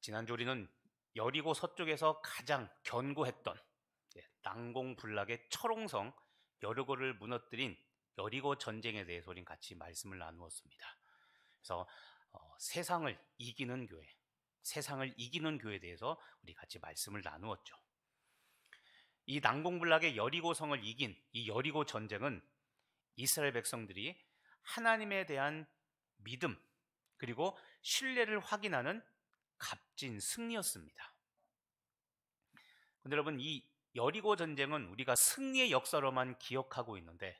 지난주 우리는 여리고 서쪽에서 가장 견고했던 난공불락의 철옹성 여리고를 무너뜨린 여리고 전쟁에 대해서 우린 같이 말씀을 나누었습니다. 그래서 세상을 이기는 교회에 대해서 우리 같이 말씀을 나누었죠. 이 난공불락의 여리고성을 이긴 이 여리고 전쟁은 이스라엘 백성들이 하나님에 대한 믿음 그리고 신뢰를 확인하는 값진 승리였습니다. 근데 여러분, 이 여리고 전쟁은 우리가 승리의 역사로만 기억하고 있는데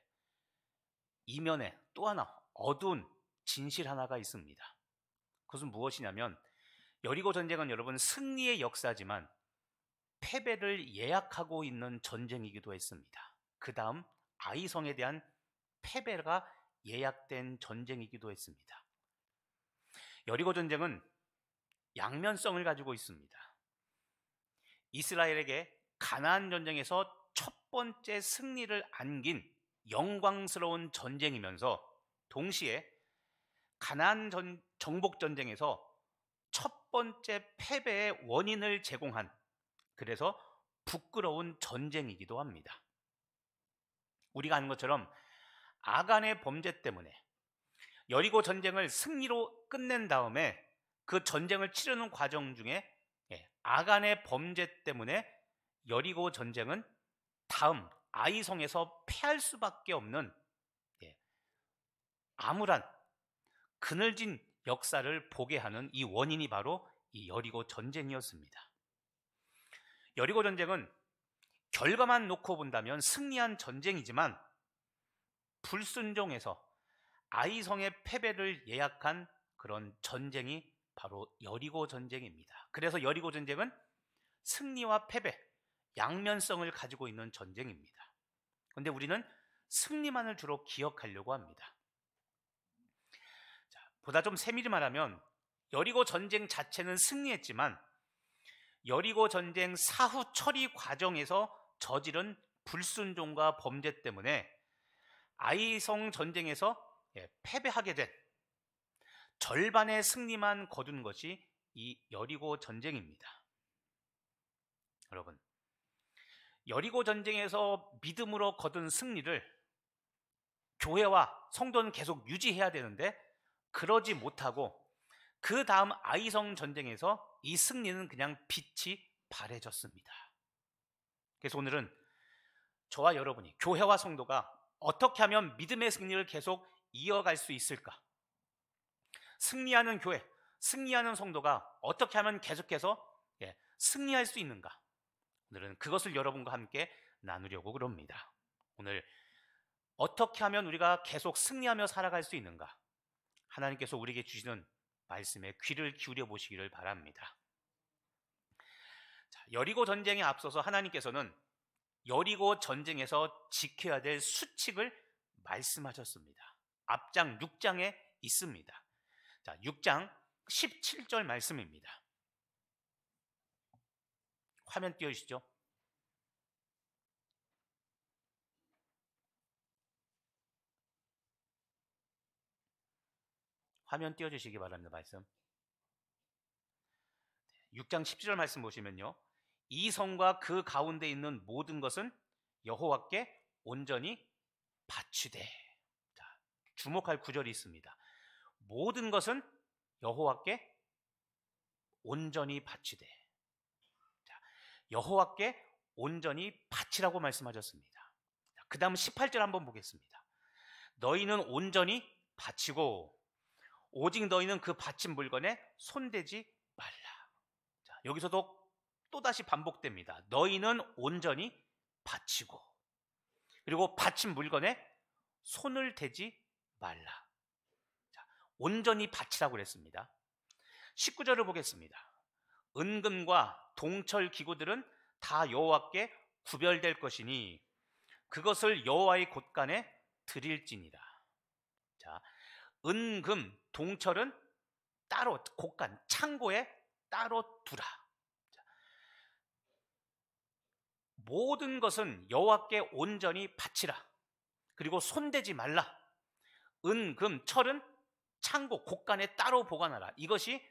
이면에 또 하나 어두운 진실 하나가 있습니다. 그것은 무엇이냐면 여리고 전쟁은 여러분 승리의 역사지만 패배를 예약하고 있는 전쟁이기도 했습니다. 그 다음 아이성에 대한 패배가 예약된 전쟁이기도 했습니다. 여리고 전쟁은 양면성을 가지고 있습니다. 이스라엘에게 가나안 전쟁에서 첫 번째 승리를 안긴 영광스러운 전쟁이면서 동시에 가나안 정복 전쟁에서 첫 번째 패배의 원인을 제공한, 그래서 부끄러운 전쟁이기도 합니다. 우리가 아는 것처럼 아간의 범죄 때문에 여리고 전쟁을 승리로 끝낸 다음에 그 전쟁을 치르는 과정 중에 아간의 범죄 때문에 여리고 전쟁은 다음 아이성에서 패할 수밖에 없는 암울한 그늘진 역사를 보게 하는 이 원인이 바로 이 여리고 전쟁이었습니다. 여리고 전쟁은 결과만 놓고 본다면 승리한 전쟁이지만 불순종에서 아이성의 패배를 예약한 그런 전쟁이 바로 여리고 전쟁입니다. 그래서 여리고 전쟁은 승리와 패배, 양면성을 가지고 있는 전쟁입니다. 그런데 우리는 승리만을 주로 기억하려고 합니다. 보다 좀 세밀히 말하면 여리고 전쟁 자체는 승리했지만 여리고 전쟁 사후 처리 과정에서 저지른 불순종과 범죄 때문에 아이성 전쟁에서 패배하게 된 절반의 승리만 거둔 것이 이 여리고 전쟁입니다. 여러분, 여리고 전쟁에서 믿음으로 거둔 승리를 교회와 성도는 계속 유지해야 되는데 그러지 못하고 그 다음 아이성 전쟁에서 이 승리는 그냥 빛이 발해졌습니다. 그래서 오늘은 저와 여러분이, 교회와 성도가 어떻게 하면 믿음의 승리를 계속 이어갈 수 있을까? 승리하는 교회, 승리하는 성도가 어떻게 하면 계속해서 승리할 수 있는가? 오늘은 그것을 여러분과 함께 나누려고 그럽니다. 오늘 어떻게 하면 우리가 계속 승리하며 살아갈 수 있는가? 하나님께서 우리에게 주시는 말씀에 귀를 기울여 보시기를 바랍니다. 여리고 전쟁에 앞서서 하나님께서는 여리고 전쟁에서 지켜야 될 수칙을 말씀하셨습니다. 앞장 6장에 있습니다. 자, 6장 17절 말씀입니다. 화면 띄워주시죠. 화면 띄워주시기 바랍니다. 말씀 6장 17절 말씀 보시면요, 이 성과 그 가운데 있는 모든 것은 여호와께 온전히 바치되. 자, 주목할 구절이 있습니다. 모든 것은 여호와께 온전히 바치되. 자, 여호와께 온전히 바치라고 말씀하셨습니다. 그 다음 18절 한번 보겠습니다. 너희는 온전히 바치고 오직 너희는 그 바친 물건에 손대지 말라. 자, 여기서도 또다시 반복됩니다. 너희는 온전히 바치고, 그리고 바친 물건에 손을 대지 말라. 자, 온전히 바치라고 그랬습니다. 19절을 보겠습니다. 은금과 동철 기구들은 다 여호와께 구별될 것이니 그것을 여호와의 곳간에 드릴지니라. 자, 은금, 동철은 따로 곳간, 창고에 따로 두라. 자, 모든 것은 여호와께 온전히 바치라. 그리고 손대지 말라. 은, 금, 철은 창고, 곳간에 따로 보관하라. 이것이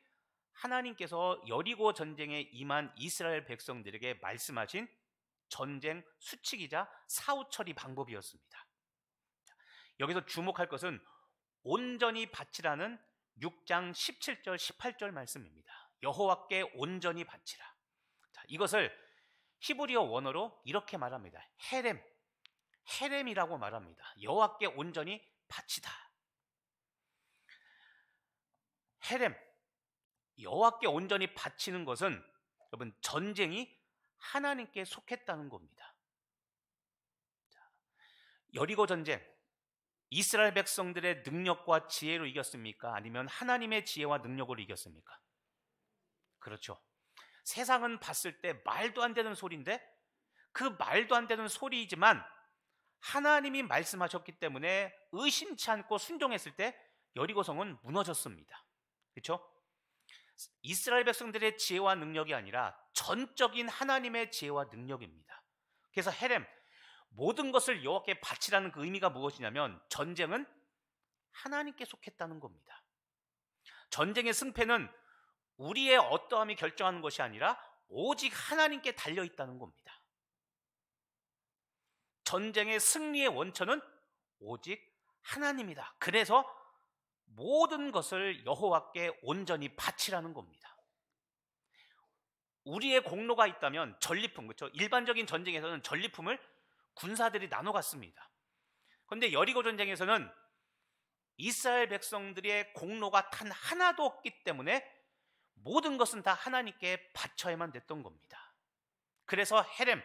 하나님께서 여리고 전쟁에 임한 이스라엘 백성들에게 말씀하신 전쟁 수칙이자 사후 처리 방법이었습니다. 여기서 주목할 것은 온전히 바치라는 6장 17절 18절 말씀입니다. 여호와께 온전히 바치라. 자, 이것을 히브리어 원어로 이렇게 말합니다. 헤렘이라고 말합니다. 여호와께 온전히 바치다. 헤렘, 여호와께 온전히 바치는 것은 여러분 전쟁이 하나님께 속했다는 겁니다. 자, 여리고 전쟁, 이스라엘 백성들의 능력과 지혜로 이겼습니까? 아니면 하나님의 지혜와 능력으로 이겼습니까? 그렇죠. 세상은 봤을 때 말도 안 되는 소리인데 그 말도 안 되는 소리이지만 하나님이 말씀하셨기 때문에 의심치 않고 순종했을 때 여리고성은 무너졌습니다. 그렇죠? 이스라엘 백성들의 지혜와 능력이 아니라 전적인 하나님의 지혜와 능력입니다. 그래서 헤렘, 모든 것을 여호와께 바치라는 그 의미가 무엇이냐면 전쟁은 하나님께 속했다는 겁니다. 전쟁의 승패는 우리의 어떠함이 결정하는 것이 아니라 오직 하나님께 달려있다는 겁니다. 전쟁의 승리의 원천은 오직 하나님이다. 그래서 모든 것을 여호와께 온전히 바치라는 겁니다. 우리의 공로가 있다면 전리품, 그렇죠? 일반적인 전쟁에서는 전리품을 군사들이 나눠 갔습니다. 그런데 여리고 전쟁에서는 이스라엘 백성들의 공로가 단 하나도 없기 때문에 모든 것은 다 하나님께 바쳐야만 됐던 겁니다. 그래서 헤렘,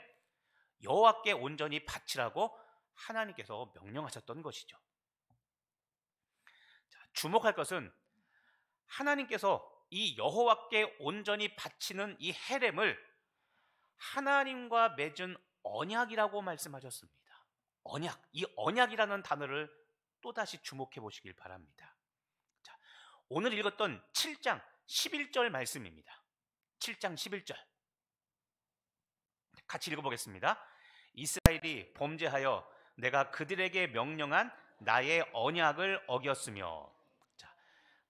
여호와께 온전히 바치라고 하나님께서 명령하셨던 것이죠. 자, 주목할 것은 하나님께서 이 여호와께 온전히 바치는 이 헤렘을 하나님과 맺은 언약이라고 말씀하셨습니다. 언약, 이 언약이라는 단어를 또다시 주목해 보시길 바랍니다. 자, 오늘 읽었던 7장 11절 말씀입니다. 7장 11절 같이 읽어보겠습니다. 이스라엘이 범죄하여 내가 그들에게 명령한 나의 언약을 어겼으며, 자,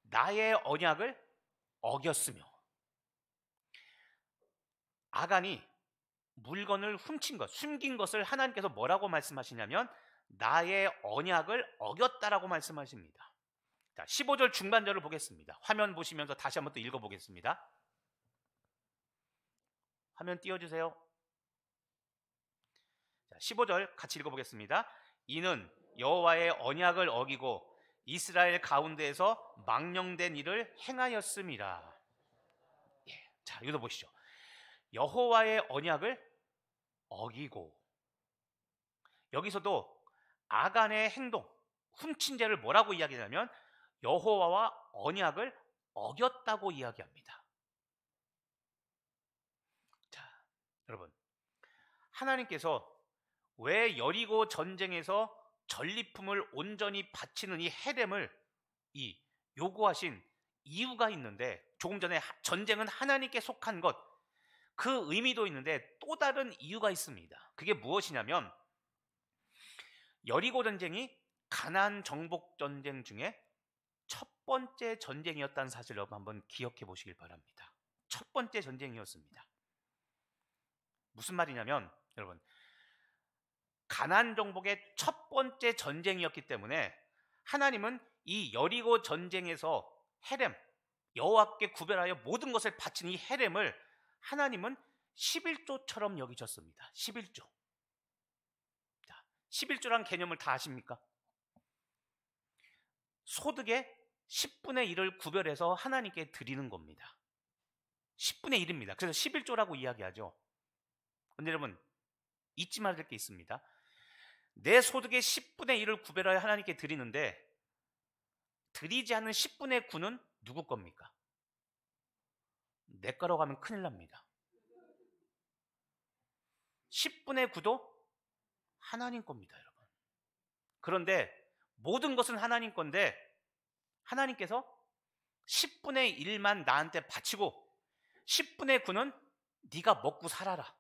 나의 언약을 어겼으며, 아간이 물건을 훔친 것, 숨긴 것을 하나님께서 뭐라고 말씀하시냐면 나의 언약을 어겼다라고 말씀하십니다. 자, 15절 중반절을 보겠습니다. 화면 보시면서 다시 한번 또 읽어보겠습니다. 화면 띄워주세요. 자, 15절 같이 읽어보겠습니다. 이는 여호와의 언약을 어기고 이스라엘 가운데에서 망령된 일을 행하였음이라. 예, 자, 읽어보시죠. 여호와의 언약을 어기고, 여기서도 아간의 행동, 훔친 죄를 뭐라고 이야기하냐면 여호와와 언약을 어겼다고 이야기합니다. 자, 여러분, 하나님께서 왜 여리고 전쟁에서 전리품을 온전히 바치는 이 헤렘을 요구하신 이유가 있는데, 조금 전에 전쟁은 하나님께 속한 것, 그 의미도 있는데 또 다른 이유가 있습니다. 그게 무엇이냐면 여리고 전쟁이 가나안 정복 전쟁 중에 첫 번째 전쟁이었다는 사실을 여러분 한번 기억해 보시길 바랍니다. 첫 번째 전쟁이었습니다. 무슨 말이냐면 여러분, 가나안 정복의 첫 번째 전쟁이었기 때문에 하나님은 이 여리고 전쟁에서 헤렘, 여호와께 구별하여 모든 것을 바친 이 헤렘을 하나님은 11조처럼 여기셨습니다. 11조. 자, 11조란 개념을 다 아십니까? 소득의 10분의 1을 구별해서 하나님께 드리는 겁니다. 10분의 1입니다. 그래서 11조라고 이야기하죠. 그런데 여러분, 잊지 말아야 될 게 있습니다. 내 소득의 10분의 1을 구별하여 하나님께 드리는데 드리지 않는 10분의 9는 누구 겁니까? 내 거라고 하면 큰일 납니다. 10분의 9도 하나님 겁니다, 여러분. 그런데 모든 것은 하나님 건데 하나님께서 10분의 1만 나한테 바치고 10분의 9는 네가 먹고 살아라.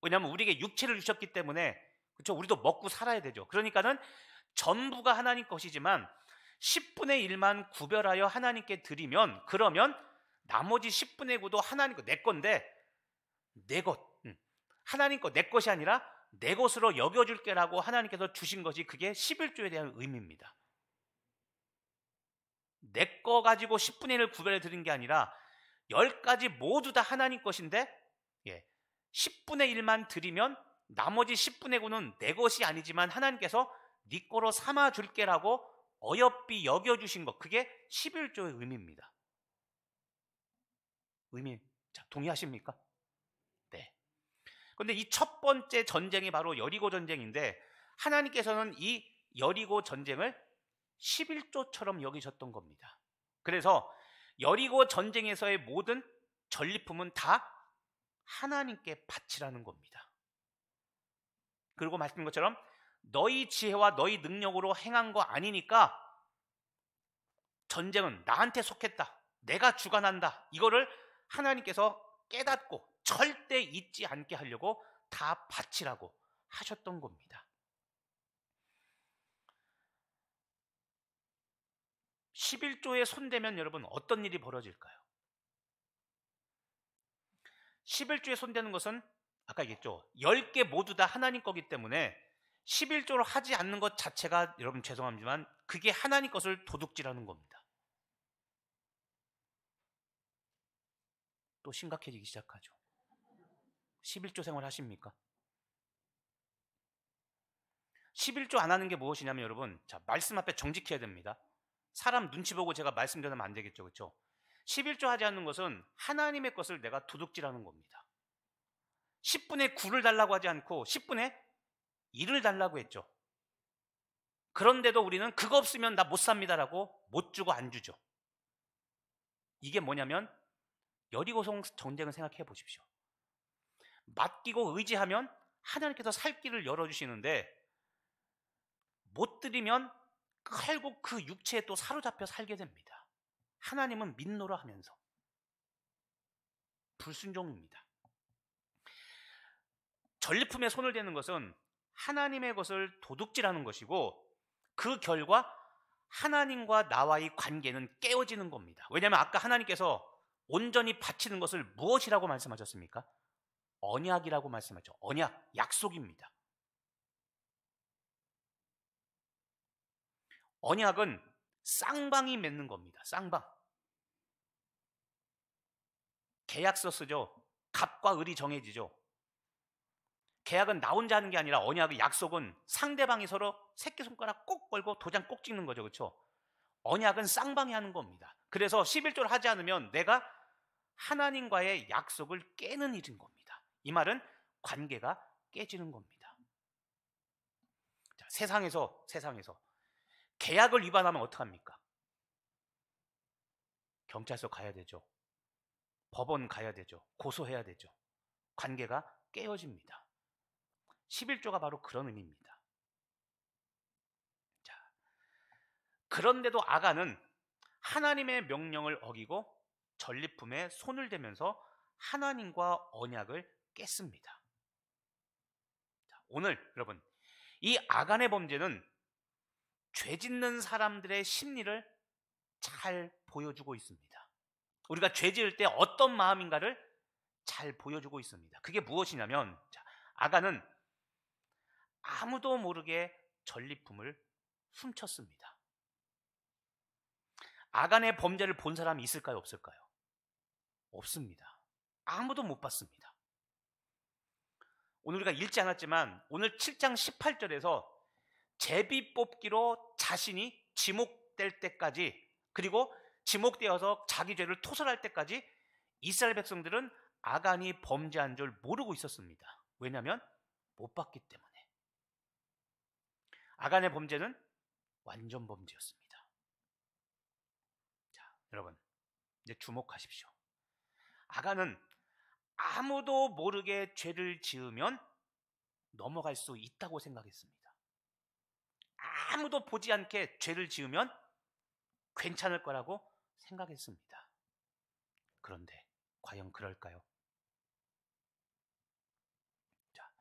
왜냐하면 우리에게 육체를 주셨기 때문에, 그렇죠? 우리도 먹고 살아야 되죠. 그러니까는 전부가 하나님 것이지만 10분의 1만 구별하여 하나님께 드리면, 그러면 나머지 10분의 9도 하나님 거, 내 건데 내 것, 하나님 거 내 것이 아니라 내 것으로 여겨줄게라고 하나님께서 주신 것이 그게 11조에 대한 의미입니다. 내 거 가지고 10분의 1을 구별해 드린 게 아니라 10가지 모두 다 하나님 것인데 10분의 1만 드리면 나머지 10분의 9는 내 것이 아니지만 하나님께서 네 거로 삼아 줄게라고 어여삐 여겨주신 것, 그게 11조의 의미입니다. 의미, 자, 동의하십니까? 네. 그런데 이 첫 번째 전쟁이 바로 여리고 전쟁인데 하나님께서는 이 여리고 전쟁을 11조처럼 여기셨던 겁니다. 그래서 여리고 전쟁에서의 모든 전리품은 다 하나님께 바치라는 겁니다. 그리고 말씀드린 것처럼 너희 지혜와 너희 능력으로 행한 거 아니니까 전쟁은 나한테 속했다, 내가 주관한다, 이거를 하나님께서 깨닫고 절대 잊지 않게 하려고 다 바치라고 하셨던 겁니다. 11조에 손대면 여러분 어떤 일이 벌어질까요? 11조에 손대는 것은 아까 얘기했죠. 10개 모두 다 하나님 거기 때문에 11조를 하지 않는 것 자체가 여러분 죄송합니다만 그게 하나님 것을 도둑질하는 겁니다. 또 심각해지기 시작하죠. 11조 생활 하십니까? 11조 안 하는 게 무엇이냐면 여러분, 자, 말씀 앞에 정직해야 됩니다. 사람 눈치 보고 제가 말씀 전하면 안 되겠죠. 그렇죠? 11조 하지 않는 것은 하나님의 것을 내가 도둑질하는 겁니다. 10분의 9를 달라고 하지 않고 10분의 1을 달라고 했죠. 그런데도 우리는 그거 없으면 나 못 삽니다라고 못 주고 안 주죠. 이게 뭐냐면 여리고 전쟁을 생각해 보십시오. 맡기고 의지하면 하나님께서 살 길을 열어주시는데 못 드리면 결국 그 육체에 또 사로잡혀 살게 됩니다. 하나님은 민노라 하면서 불순종입니다. 전리품에 손을 대는 것은 하나님의 것을 도둑질하는 것이고 그 결과 하나님과 나와의 관계는 깨어지는 겁니다. 왜냐하면 아까 하나님께서 온전히 바치는 것을 무엇이라고 말씀하셨습니까? 언약이라고 말씀하셨죠. 언약, 약속입니다. 언약은 쌍방이 맺는 겁니다. 쌍방. 계약서 쓰죠. 갑과 을이 정해지죠. 계약은 나 혼자 하는 게 아니라 언약의 약속은 상대방이 서로 새끼손가락 꼭 걸고 도장 꼭 찍는 거죠. 그렇죠? 언약은 쌍방이 하는 겁니다. 그래서 11조를 하지 않으면 내가 하나님과의 약속을 깨는 일인 겁니다. 이 말은 관계가 깨지는 겁니다. 자, 세상에서 계약을 위반하면 어떡합니까? 경찰서 가야 되죠. 법원 가야 되죠. 고소해야 되죠. 관계가 깨어집니다. 11조가 바로 그런 의미입니다. 자, 그런데도 아간은 하나님의 명령을 어기고 전리품에 손을 대면서 하나님과 언약을 깼습니다. 자, 오늘 여러분, 이 아간의 범죄는 죄 짓는 사람들의 심리를 잘 보여주고 있습니다. 우리가 죄 지을 때 어떤 마음인가를 잘 보여주고 있습니다. 그게 무엇이냐면, 자, 아간은 아무도 모르게 전리품을 훔쳤습니다. 아간의 범죄를 본 사람이 있을까요? 없을까요? 없습니다. 아무도 못 봤습니다. 오늘 우리가 읽지 않았지만 오늘 7장 18절에서 제비 뽑기로 자신이 지목될 때까지, 그리고 지목되어서 자기 죄를 토설할 때까지 이스라엘 백성들은 아간이 범죄한 줄 모르고 있었습니다. 왜냐하면 못 봤기 때문에. 아간의 범죄는 완전 범죄였습니다. 자, 여러분, 이제 주목하십시오. 아간은 아무도 모르게 죄를 지으면 넘어갈 수 있다고 생각했습니다. 아무도 보지 않게 죄를 지으면 괜찮을 거라고 생각했습니다. 그런데 과연 그럴까요? 자,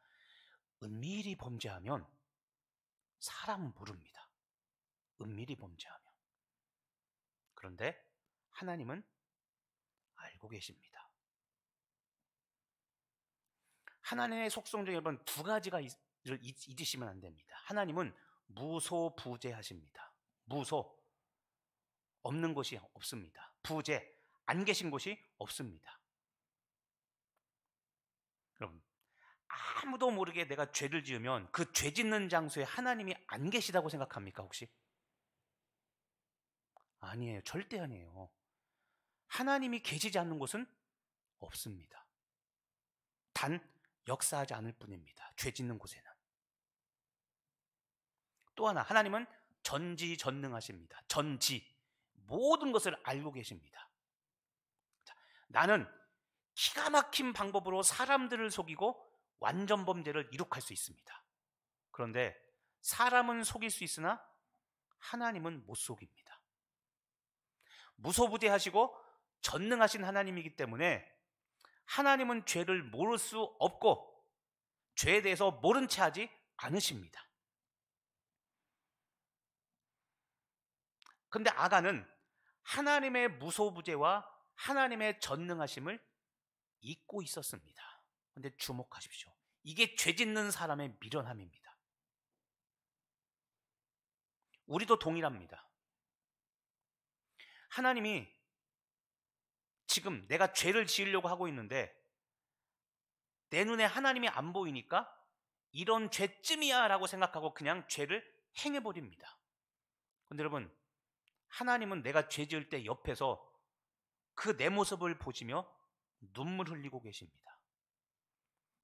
은밀히 범죄하면 사람은 모릅니다. 은밀히 범죄하면. 그런데 하나님은 알고 계십니다. 하나님의 속성 중에 여러분 두 가지가 잊으시면 안 됩니다. 하나님은 무소부재하십니다. 무소, 없는 곳이 없습니다. 부재, 안 계신 곳이 없습니다. 여러분, 아무도 모르게 내가 죄를 지으면 그 죄 짓는 장소에 하나님이 안 계시다고 생각합니까 혹시? 아니에요. 절대 아니에요. 하나님이 계시지 않는 곳은 없습니다. 단 역사하지 않을 뿐입니다. 죄 짓는 곳에는. 또 하나, 하나님은 전지전능하십니다. 전지, 모든 것을 알고 계십니다. 자, 나는 기가 막힌 방법으로 사람들을 속이고 완전 범죄를 이룩할 수 있습니다. 그런데 사람은 속일 수 있으나 하나님은 못 속입니다. 무소부재하시고 전능하신 하나님이기 때문에 하나님은 죄를 모를 수 없고 죄에 대해서 모른 채 하지 않으십니다. 그런데 아간은 하나님의 무소부재와 하나님의 전능하심을 잊고 있었습니다. 그런데 주목하십시오. 이게 죄 짓는 사람의 미련함입니다. 우리도 동일합니다. 하나님이 지금 내가 죄를 지으려고 하고 있는데 내 눈에 하나님이 안 보이니까 이런 죄쯤이야 라고 생각하고 그냥 죄를 행해버립니다. 그런데 여러분, 하나님은 내가 죄 지을 때 옆에서 그 내 모습을 보시며 눈물 흘리고 계십니다.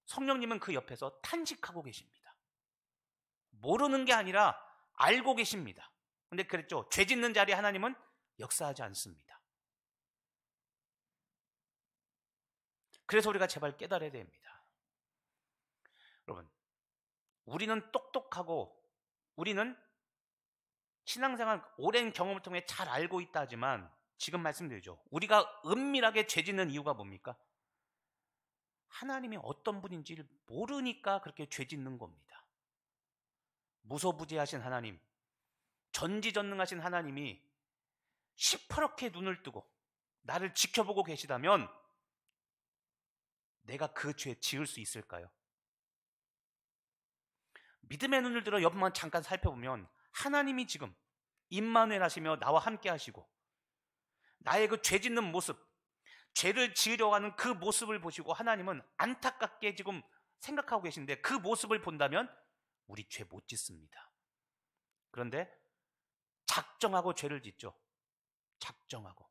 성령님은 그 옆에서 탄식하고 계십니다. 모르는 게 아니라 알고 계십니다. 근데 그랬죠. 죄 짓는 자리에 하나님은 역사하지 않습니다. 그래서 우리가 제발 깨달아야 됩니다. 여러분, 우리는 똑똑하고 우리는 신앙생활 오랜 경험을 통해 잘 알고 있다 하지만 지금 말씀드리죠. 우리가 은밀하게 죄 짓는 이유가 뭡니까? 하나님이 어떤 분인지를 모르니까 그렇게 죄 짓는 겁니다. 무소부재하신 하나님, 전지전능하신 하나님이 시퍼렇게 눈을 뜨고 나를 지켜보고 계시다면 내가 그 죄 지을 수 있을까요? 믿음의 눈을 들어 옆만 잠깐 살펴보면 하나님이 지금 임마누엘 하시며 나와 함께 하시고 나의 그 죄 짓는 모습, 죄를 지으려고 하는 그 모습을 보시고 하나님은 안타깝게 지금 생각하고 계신데 그 모습을 본다면 우리 죄 못 짓습니다. 그런데 작정하고 죄를 짓죠. 작정하고.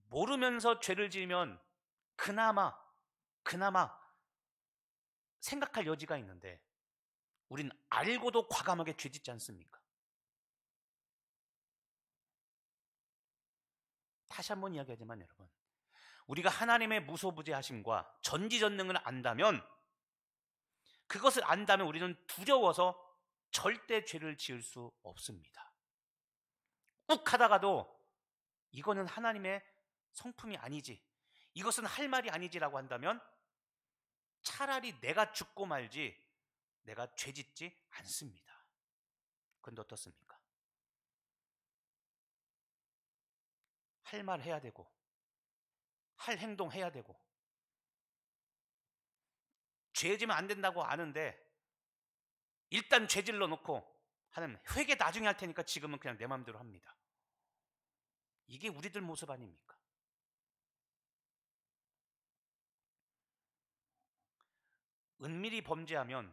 모르면서 죄를 지으면 그나마 생각할 여지가 있는데 우린 알고도 과감하게 죄 짓지 않습니까? 다시 한번 이야기하지만 여러분, 우리가 하나님의 무소부재하심과 전지전능을 안다면 우리는 두려워서 절대 죄를 지을 수 없습니다. 욱 하다가도 이거는 하나님의 성품이 아니지, 이것은 할 말이 아니지라고 한다면 차라리 내가 죽고 말지 내가 죄 짓지 않습니다. 그런데 어떻습니까? 할 말 해야 되고 할 행동 해야 되고 죄 지면 안 된다고 아는데 일단 죄질러 놓고 하나님 회개 나중에 할 테니까 지금은 그냥 내 마음대로 합니다. 이게 우리들 모습 아닙니까? 은밀히 범죄하면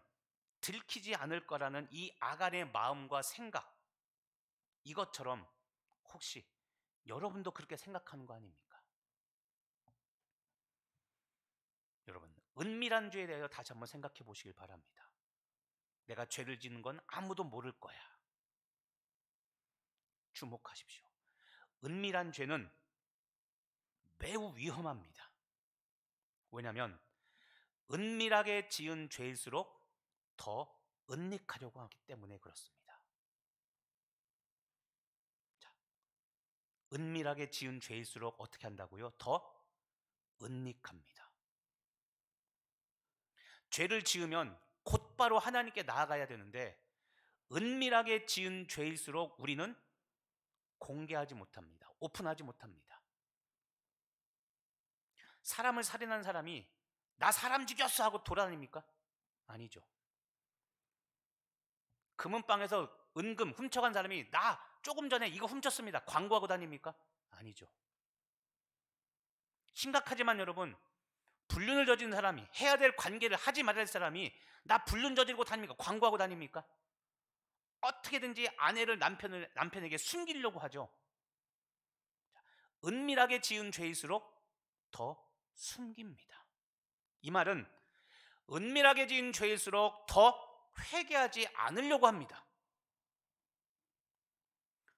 들키지 않을 거라는 이 아간의 마음과 생각, 이것처럼 혹시 여러분도 그렇게 생각하는 거 아닙니까? 여러분, 은밀한 죄에 대해서 다시 한번 생각해 보시길 바랍니다. 내가 죄를 짓는 건 아무도 모를 거야. 주목하십시오. 은밀한 죄는 매우 위험합니다. 왜냐하면 은밀하게 지은 죄일수록 더 은닉하려고 하기 때문에 그렇습니다. 자, 은밀하게 지은 죄일수록 어떻게 한다고요? 더 은닉합니다. 죄를 지으면 곧바로 하나님께 나아가야 되는데 은밀하게 지은 죄일수록 우리는 공개하지 못합니다. 오픈하지 못합니다. 사람을 살인한 사람이 나 사람 죽였어 하고 돌아다닙니까? 아니죠. 금은방에서 은금 훔쳐간 사람이 나 조금 전에 이거 훔쳤습니다 광고하고 다닙니까? 아니죠. 심각하지만 여러분, 불륜을 저지른 사람이, 해야 될 관계를 하지 말아야 할 사람이 나 불륜 저지르고 다닙니까? 광고하고 다닙니까? 어떻게든지 아내를 남편에게 숨기려고 하죠. 은밀하게 지은 죄일수록 더 숨깁니다. 이 말은 은밀하게 지은 죄일수록 더 회개하지 않으려고 합니다.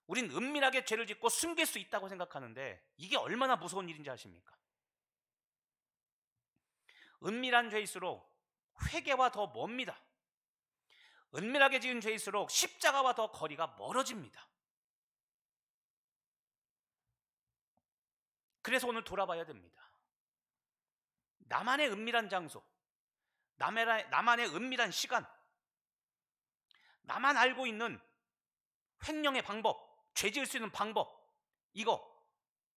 우린 은밀하게 죄를 짓고 숨길 수 있다고 생각하는데 이게 얼마나 무서운 일인지 아십니까? 은밀한 죄일수록 회개와 더 멉니다. 은밀하게 지은 죄일수록 십자가와 더 거리가 멀어집니다. 그래서 오늘 돌아봐야 됩니다. 나만의 은밀한 장소, 나만의 은밀한 시간, 나만 알고 있는 횡령의 방법, 죄 지을 수 있는 방법, 이거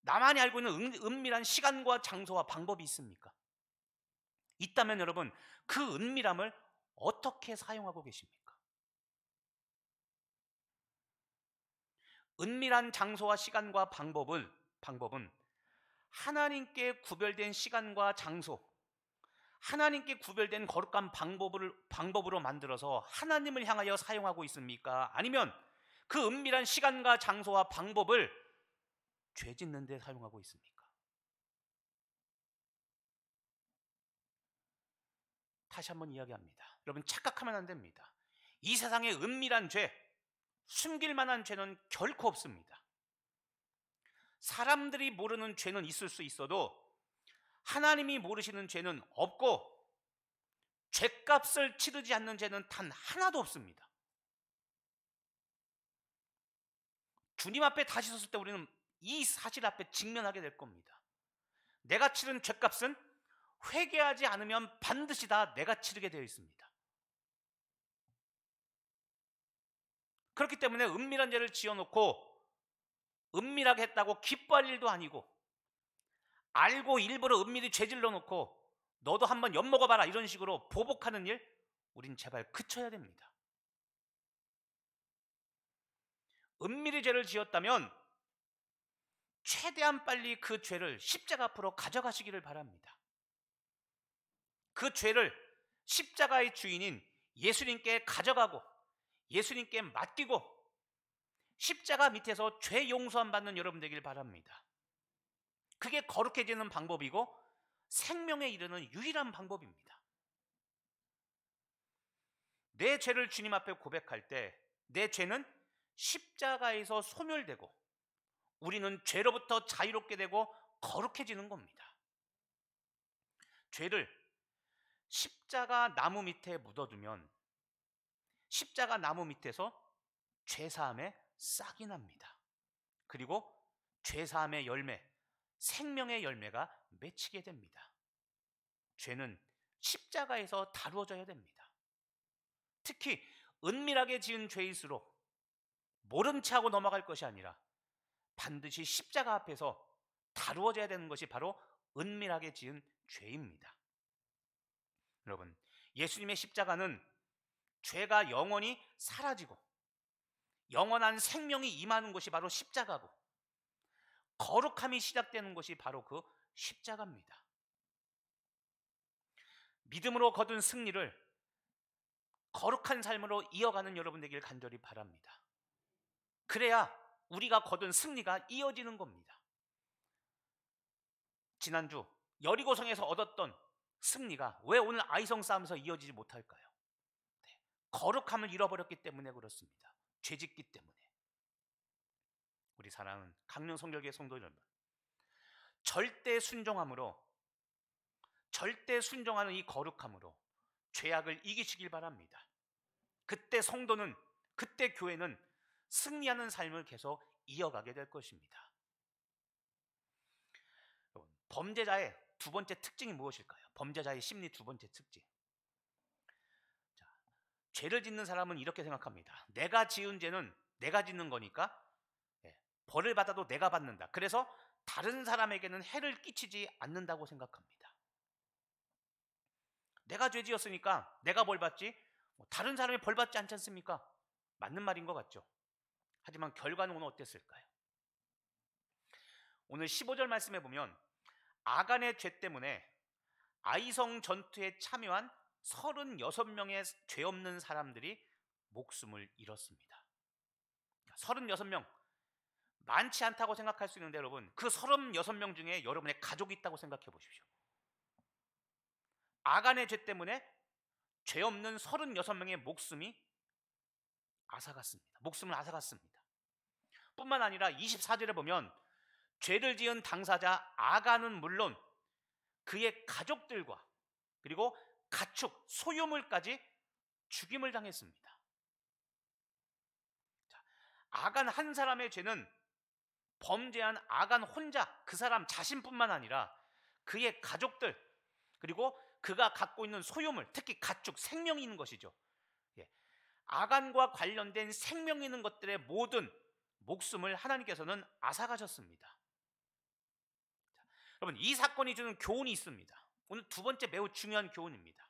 나만이 알고 있는 은밀한 시간과 장소와 방법이 있습니까? 있다면 여러분, 그 은밀함을 어떻게 사용하고 계십니까? 은밀한 장소와 시간과 방법은 하나님께 구별된 시간과 장소, 하나님께 구별된 거룩한 방법으로 만들어서 하나님을 향하여 사용하고 있습니까? 아니면 그 은밀한 시간과 장소와 방법을 죄 짓는 데 사용하고 있습니까? 다시 한번 이야기합니다. 여러분, 착각하면 안 됩니다. 이 세상에 은밀한 죄, 숨길 만한 죄는 결코 없습니다. 사람들이 모르는 죄는 있을 수 있어도 하나님이 모르시는 죄는 없고, 죄값을 치르지 않는 죄는 단 하나도 없습니다. 주님 앞에 다시 섰을 때 우리는 이 사실 앞에 직면하게 될 겁니다. 내가 치른 죄값은 회개하지 않으면 반드시 다 내가 치르게 되어 있습니다. 그렇기 때문에 은밀한 죄를 지어놓고 은밀하게 했다고 기뻐할 일도 아니고, 알고 일부러 은밀히 죄질러 놓고 너도 한번 엿먹어봐라 이런 식으로 보복하는 일, 우린 제발 그쳐야 됩니다. 은밀히 죄를 지었다면 최대한 빨리 그 죄를 십자가 앞으로 가져가시기를 바랍니다. 그 죄를 십자가의 주인인 예수님께 가져가고 예수님께 맡기고 십자가 밑에서 죄 용서함 받는 여러분 되길 바랍니다. 그게 거룩해지는 방법이고 생명에 이르는 유일한 방법입니다. 내 죄를 주님 앞에 고백할 때 내 죄는 십자가에서 소멸되고 우리는 죄로부터 자유롭게 되고 거룩해지는 겁니다. 죄를 십자가 나무 밑에 묻어두면 십자가 나무 밑에서 죄사함의 싹이 납니다. 그리고 죄사함의 열매, 생명의 열매가 맺히게 됩니다. 죄는 십자가에서 다루어져야 됩니다. 특히 은밀하게 지은 죄일수록 모른 채 하고 넘어갈 것이 아니라 반드시 십자가 앞에서 다루어져야 되는 것이 바로 은밀하게 지은 죄입니다. 여러분, 예수님의 십자가는 죄가 영원히 사라지고 영원한 생명이 임하는 것이 바로 십자가고, 거룩함이 시작되는 것이 바로 그 십자가입니다. 믿음으로 거둔 승리를 거룩한 삶으로 이어가는 여러분 되길 간절히 바랍니다. 그래야 우리가 거둔 승리가 이어지는 겁니다. 지난주 여리고성에서 얻었던 승리가 왜 오늘 아이성 싸움에서 이어지지 못할까요? 네, 거룩함을 잃어버렸기 때문에 그렇습니다. 죄짓기 때문에. 우리 사랑하는 강릉 성결교회 성도 여러분, 절대 순종하는 이 거룩함으로 죄악을 이기시길 바랍니다. 그때 성도는, 그때 교회는 승리하는 삶을 계속 이어가게 될 것입니다. 범죄자의 두 번째 특징이 무엇일까요? 범죄자의 심리 두 번째 특징. 자, 죄를 짓는 사람은 이렇게 생각합니다. 내가 지은 죄는 내가 짓는 거니까 벌을 받아도 내가 받는다. 그래서 다른 사람에게는 해를 끼치지 않는다고 생각합니다. 내가 죄 지었으니까 내가 벌 받지 다른 사람이 벌 받지 않지 않습니까? 맞는 말인 것 같죠. 하지만 결과는 오늘 어땠을까요? 오늘 15절 말씀에 보면 아간의 죄 때문에 아이성 전투에 참여한 36명의 죄 없는 사람들이 목숨을 잃었습니다. 36명, 많지 않다고 생각할 수 있는데 여러분, 그 36명 중에 여러분의 가족이 있다고 생각해 보십시오. 아간의 죄 때문에 죄 없는 36명의 목숨을 앗아갔습니다. 뿐만 아니라 24절에 보면 죄를 지은 당사자 아간은 물론 그의 가족들과 그리고 가축, 소유물까지 죽임을 당했습니다. 자, 아간 한 사람의 죄는 범죄한 아간 혼자, 그 사람 자신뿐만 아니라 그의 가족들, 그리고 그가 갖고 있는 소유물, 특히 가축, 생명이 있는 것이죠. 아간과 관련된 생명 있는 것들의 모든 목숨을 하나님께서는 앗아가셨습니다. 자, 여러분, 이 사건이 주는 교훈이 있습니다. 오늘 두 번째 매우 중요한 교훈입니다.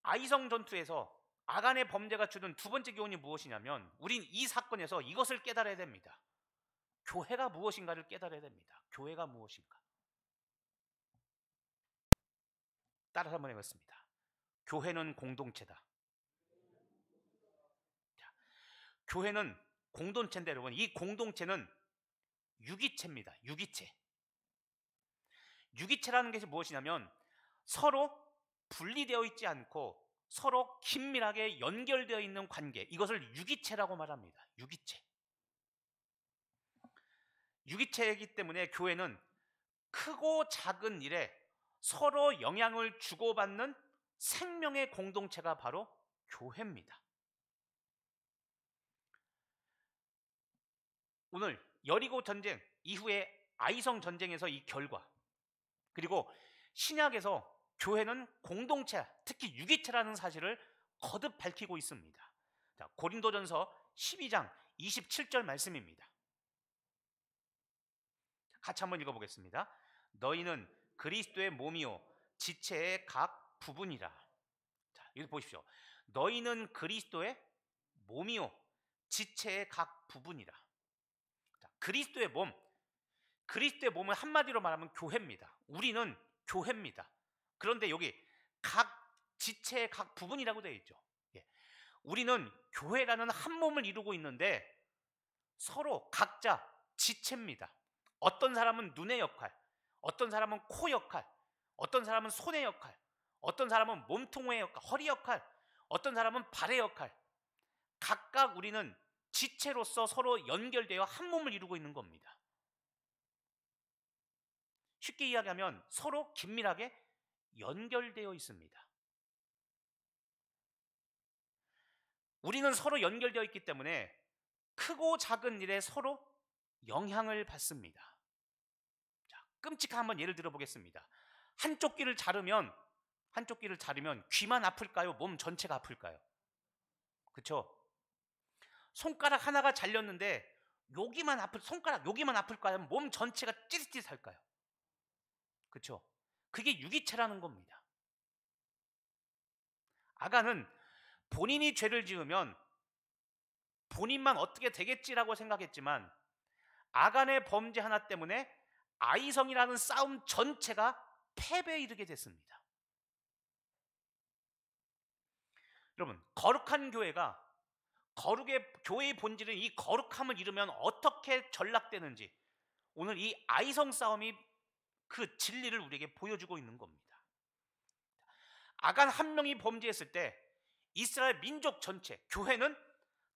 아이성 전투에서 아간의 범죄가 주는 두 번째 교훈이 무엇이냐면 우린 이 사건에서 이것을 깨달아야 됩니다. 교회가 무엇인가를 깨달아야 됩니다. 교회가 무엇인가? 따라서 한번 해보겠습니다. 교회는 공동체다. 자, 교회는 공동체인데 여러분, 이 공동체는 유기체입니다. 유기체라는 것이 무엇이냐면 서로 분리되어 있지 않고 서로 긴밀하게 연결되어 있는 관계, 이것을 유기체라고 말합니다. 유기체이기 때문에 교회는 크고 작은 일에 서로 영향을 주고받는 생명의 공동체가 바로 교회입니다. 오늘 여리고 전쟁 이후에 아이성 전쟁에서 이 결과, 그리고 신약에서 교회는 공동체, 특히 유기체라는 사실을 거듭 밝히고 있습니다. 자, 고린도전서 12장 27절 말씀입니다. 같이 한번 읽어보겠습니다. 너희는 그리스도의 몸이요 지체의 각 부분이라. 자, 여기 보십시오. 너희는 그리스도의 몸이요 지체의 각 부분이라. 자, 그리스도의 몸은 한마디로 말하면 교회입니다. 우리는 교회입니다. 그런데 여기 각 지체의 각 부분이라고 되어 있죠. 우리는 교회라는 한 몸을 이루고 있는데 서로 각자 지체입니다. 어떤 사람은 눈의 역할, 어떤 사람은 코 역할, 어떤 사람은 손의 역할, 어떤 사람은 몸통의 역할, 허리 역할, 어떤 사람은 발의 역할. 각각 우리는 지체로서 서로 연결되어 한 몸을 이루고 있는 겁니다. 쉽게 이야기하면 서로 긴밀하게 연결되어 있습니다. 우리는 서로 연결되어 있기 때문에 크고 작은 일에 서로 영향을 받습니다. 자, 끔찍한 한번 예를 들어보겠습니다. 한쪽 귀를 자르면 귀만 아플까요? 몸 전체가 아플까요? 그렇죠? 손가락 하나가 잘렸는데 손가락 여기만 아플까요? 몸 전체가 찌릿찌릿할까요? 그렇죠? 그게 유기체라는 겁니다. 아간은 본인이 죄를 지으면 본인만 어떻게 되겠지라고 생각했지만 아간의 범죄 하나 때문에 아이성이라는 싸움 전체가 패배에 이르게 됐습니다. 여러분, 거룩한 교회가 교회의 본질은 이 거룩함을 이루면 어떻게 전락되는지 오늘 이 아이성 싸움이 그 진리를 우리에게 보여주고 있는 겁니다. 아간 한 명이 범죄했을 때 이스라엘 민족 전체, 교회는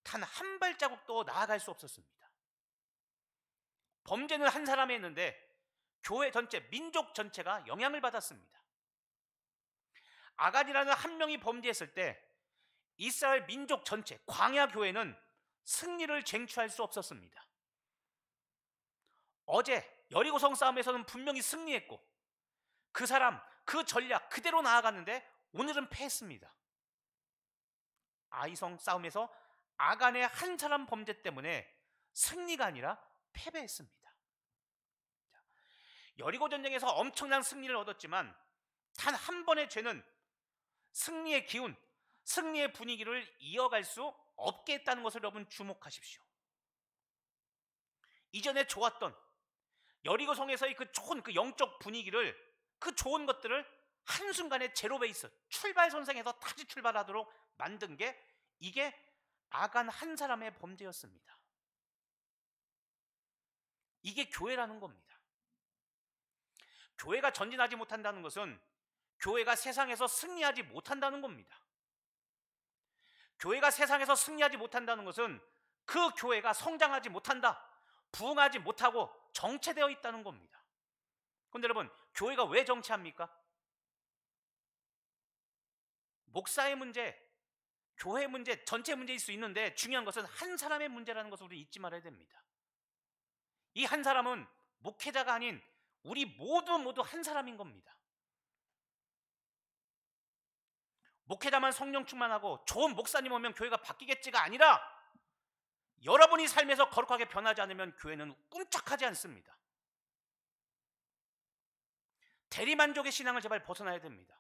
단 한 발자국도 나아갈 수 없었습니다. 범죄는 한 사람이 했는데 교회 전체, 민족 전체가 영향을 받았습니다. 아간이라는 한 명이 범죄했을 때 이스라엘 민족 전체, 광야 교회는 승리를 쟁취할 수 없었습니다. 어제 여리고성 싸움에서는 분명히 승리했고 그 사람, 그 전략 그대로 나아갔는데 오늘은 패했습니다. 아이성 싸움에서 아간의 한 사람 범죄 때문에 승리가 아니라 패배했습니다. 여리고 전쟁에서 엄청난 승리를 얻었지만 단 한 번의 죄는 승리의 기운, 승리의 분위기를 이어갈 수 없게 했다는 것을 여러분 주목하십시오. 이전에 좋았던 여리고 성에서의 그 좋은 그 영적 분위기를, 그 좋은 것들을 한순간에 제로 베이스, 출발 선상에서 다시 출발하도록 만든 게 이게 아간 한 사람의 범죄였습니다. 이게 교회라는 겁니다. 교회가 전진하지 못한다는 것은 교회가 세상에서 승리하지 못한다는 겁니다. 교회가 세상에서 승리하지 못한다는 것은 그 교회가 성장하지 못한다, 부흥하지 못하고 정체되어 있다는 겁니다. 그런데 여러분, 교회가 왜 정체합니까? 목사의 문제, 교회 문제, 전체 문제일 수 있는데 중요한 것은 한 사람의 문제라는 것을 우리 잊지 말아야 됩니다. 이 한 사람은 목회자가 아닌 우리 모두 한 사람인 겁니다. 목회자만 성령 충만하고 좋은 목사님 오면 교회가 바뀌겠지가 아니라 여러분이 삶에서 거룩하게 변하지 않으면 교회는 꿈쩍하지 않습니다. 대리만족의 신앙을 제발 벗어나야 됩니다.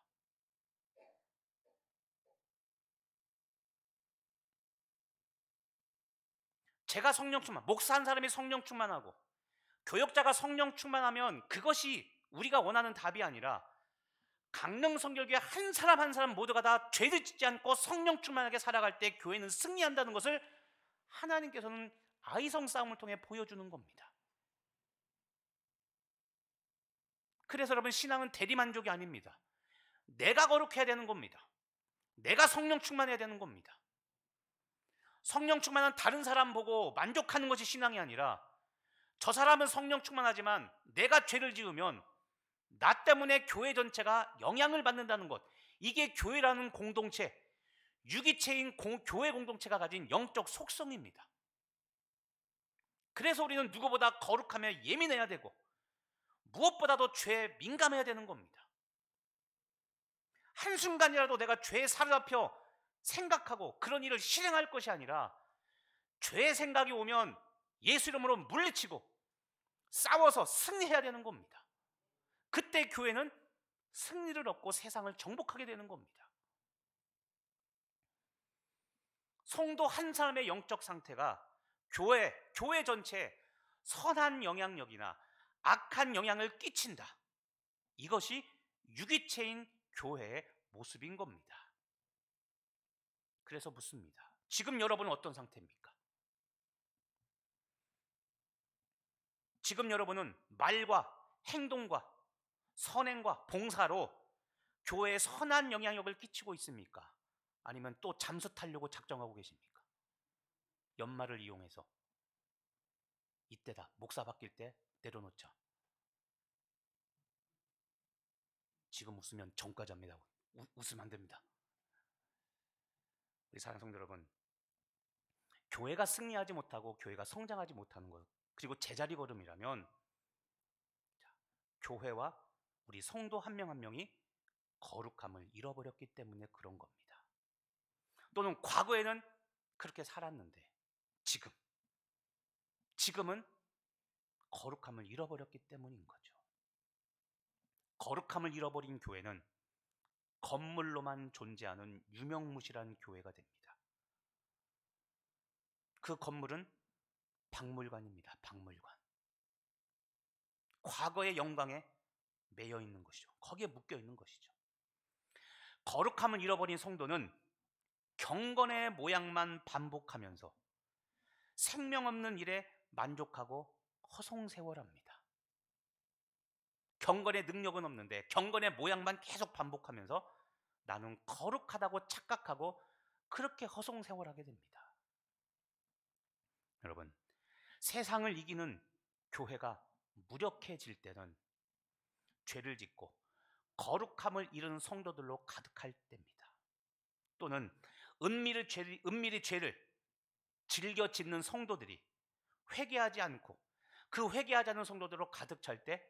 제가 성령 충만, 목사 한 사람이 성령 충만하고 교역자가 성령 충만하면 그것이 우리가 원하는 답이 아니라 강릉 성결교회 한 사람 한 사람 모두가 다 죄를 짓지 않고 성령 충만하게 살아갈 때 교회는 승리한다는 것을 하나님께서는 아이성 싸움을 통해 보여주는 겁니다. 그래서 여러분, 신앙은 대리만족이 아닙니다. 내가 거룩해야 되는 겁니다. 내가 성령 충만해야 되는 겁니다. 성령 충만한 다른 사람 보고 만족하는 것이 신앙이 아니라 저 사람은 성령 충만하지만 내가 죄를 지으면 나 때문에 교회 전체가 영향을 받는다는 것, 이게 교회라는 공동체, 유기체인 교회 공동체가 가진 영적 속성입니다. 그래서 우리는 누구보다 거룩하며 예민해야 되고 무엇보다도 죄에 민감해야 되는 겁니다. 한순간이라도 내가 죄에 사로잡혀 생각하고 그런 일을 실행할 것이 아니라 죄의 생각이 오면 예수 이름으로 물리치고 싸워서 승리해야 되는 겁니다. 그때 교회는 승리를 얻고 세상을 정복하게 되는 겁니다. 성도 한 사람의 영적 상태가 교회 전체에 선한 영향력이나 악한 영향을 끼친다. 이것이 유기체인 교회의 모습인 겁니다. 그래서 묻습니다. 지금 여러분은 어떤 상태입니까? 지금 여러분은 말과 행동과 선행과 봉사로 교회에 선한 영향력을 끼치고 있습니까? 아니면 또 잠수 타려고 작정하고 계십니까? 연말을 이용해서 이때다, 목사 바뀔 때 내려놓자. 지금 웃으면 전과자입니다. 웃으면 안 됩니다. 우리 사랑하는 성도 여러분, 교회가 승리하지 못하고 교회가 성장하지 못하는 것, 그리고 제자리 걸음이라면 교회와 우리 성도 한 명 한 명이 거룩함을 잃어버렸기 때문에 그런 겁니다. 또는 과거에는 그렇게 살았는데 지금은 거룩함을 잃어버렸기 때문인 거죠. 거룩함을 잃어버린 교회는 건물로만 존재하는 유명무실한 교회가 됩니다. 그 건물은 박물관입니다. 박물관. 과거의 영광에 매여 있는 것이죠. 거기에 묶여 있는 것이죠. 거룩함을 잃어버린 성도는 경건의 모양만 반복하면서 생명 없는 일에 만족하고 허송세월합니다. 경건의 능력은 없는데 경건의 모양만 계속 반복하면서 나는 거룩하다고 착각하고 그렇게 허송세월하게 됩니다. 여러분, 세상을 이기는 교회가 무력해질 때는 죄를 짓고 거룩함을 잃은 성도들로 가득할 때입니다. 또는 은밀히 죄를 즐겨 짓는 성도들이 회개하지 않고 그 회개하지 않은 성도들로 가득 찰 때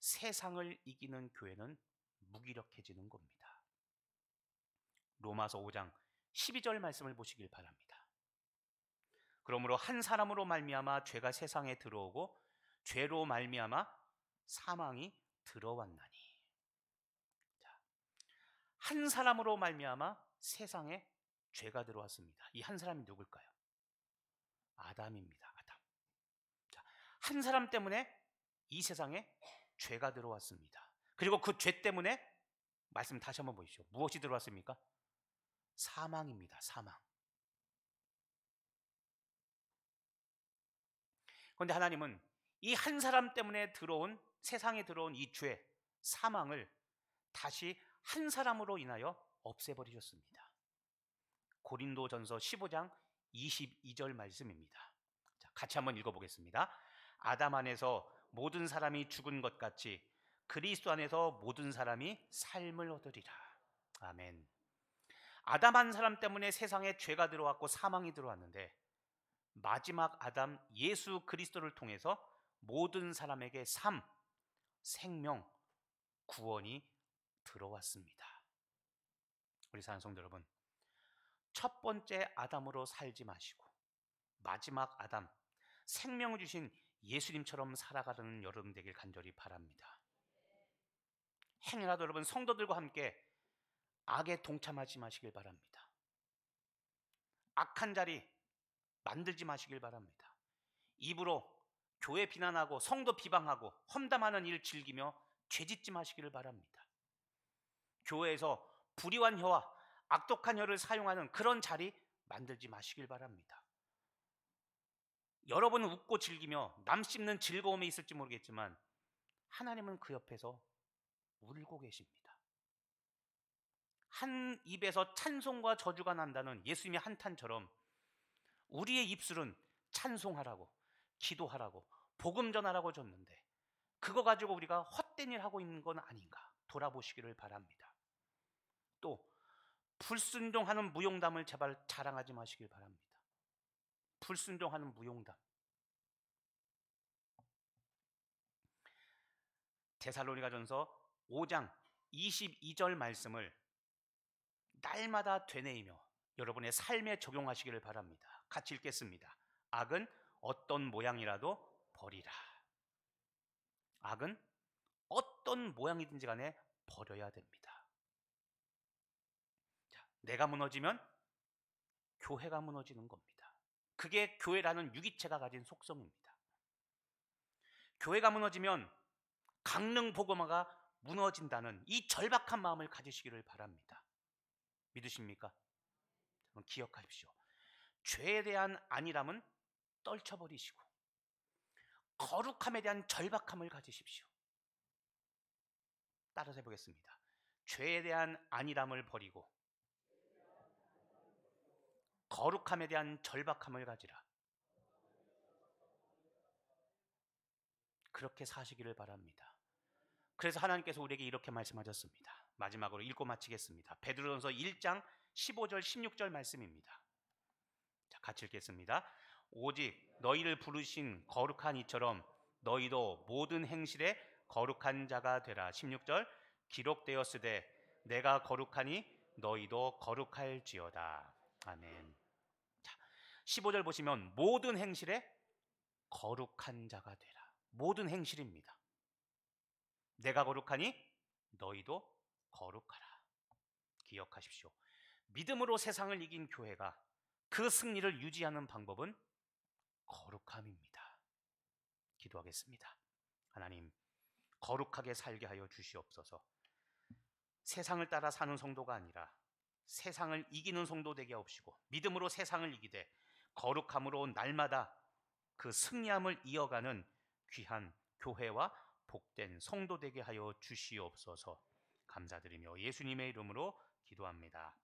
세상을 이기는 교회는 무기력해지는 겁니다. 로마서 5장 12절 말씀을 보시길 바랍니다. 그러므로 한 사람으로 말미암아 죄가 세상에 들어오고 죄로 말미암아 사망이 들어왔나니. 자, 한 사람으로 말미암아 세상에 죄가 들어왔습니다. 이 한 사람이 누굴까요? 아담입니다. 아담. 자, 한 사람 때문에 이 세상에 죄가 들어왔습니다. 그리고 그 죄 때문에 말씀 다시 한번 보십시오. 무엇이 들어왔습니까? 사망입니다. 사망. 그런데 하나님은 이 한 사람 때문에 들어온 세상에 들어온 이 죄, 사망을 다시 한 사람으로 인하여 없애버리셨습니다. 고린도전서 15장 22절 말씀입니다. 자, 같이 한번 읽어보겠습니다. 아담 안에서 모든 사람이 죽은 것 같이 그리스도 안에서 모든 사람이 삶을 얻으리라. 아멘. 아담 한 사람 때문에 세상에 죄가 들어왔고 사망이 들어왔는데 마지막 아담 예수 그리스도를 통해서 모든 사람에게 삶, 생명, 구원이 들어왔습니다. 우리 사랑하는 성도 여러분, 첫 번째 아담으로 살지 마시고 마지막 아담, 생명을 주신 예수님처럼 살아가는 여러분 되길 간절히 바랍니다. 행여라도 여러분 성도들과 함께 악에 동참하지 마시길 바랍니다. 악한 자리 만들지 마시길 바랍니다. 입으로 교회 비난하고 성도 비방하고 험담하는 일 즐기며 죄짓지 마시기를 바랍니다. 교회에서 불의한 혀와 악독한 혀를 사용하는 그런 자리 만들지 마시길 바랍니다. 여러분은 웃고 즐기며 남 씹는 즐거움이 있을지 모르겠지만 하나님은 그 옆에서 울고 계십니다. 한 입에서 찬송과 저주가 난다는 예수님의 한탄처럼 우리의 입술은 찬송하라고, 기도하라고, 복음 전하라고 줬는데 그거 가지고 우리가 헛된 일 하고 있는 건 아닌가 돌아보시기를 바랍니다. 또 불순종하는 무용담을 제발 자랑하지 마시길 바랍니다. 불순종하는 무용담. 데살로니가전서 5장 22절 말씀을 날마다 되뇌이며 여러분의 삶에 적용하시기를 바랍니다. 같이 읽겠습니다. 악은 어떤 모양이라도 버리라. 악은 어떤 모양이든지 간에 버려야 됩니다. 자, 내가 무너지면 교회가 무너지는 겁니다. 그게 교회라는 유기체가 가진 속성입니다. 교회가 무너지면 강릉 복음화가 무너진다는 이 절박한 마음을 가지시기를 바랍니다. 믿으십니까? 그럼 기억하십시오. 죄에 대한 안일함은 떨쳐버리시고 거룩함에 대한 절박함을 가지십시오. 따라서 해보겠습니다. 죄에 대한 안일함을 버리고 거룩함에 대한 절박함을 가지라. 그렇게 사시기를 바랍니다. 그래서 하나님께서 우리에게 이렇게 말씀하셨습니다. 마지막으로 읽고 마치겠습니다. 베드로전서 1장 15절 16절 말씀입니다. 자, 같이 읽겠습니다. 오직 너희를 부르신 거룩한 이처럼 너희도 모든 행실에 거룩한 자가 되라. 16절 기록되었으되 내가 거룩하니 너희도 거룩할지어다. 아멘. 자, 15절 보시면 모든 행실에 거룩한 자가 되라. 모든 행실입니다. 내가 거룩하니 너희도 거룩하라. 기억하십시오. 믿음으로 세상을 이긴 교회가 그 승리를 유지하는 방법은 거룩함입니다. 기도하겠습니다. 하나님, 거룩하게 살게 하여 주시옵소서. 세상을 따라 사는 성도가 아니라 세상을 이기는 성도 되게 하옵시고 믿음으로 세상을 이기되 거룩함으로 날마다 그 승리함을 이어가는 귀한 교회와 복된 성도 되게 하여 주시옵소서. 감사드리며 예수님의 이름으로 기도합니다.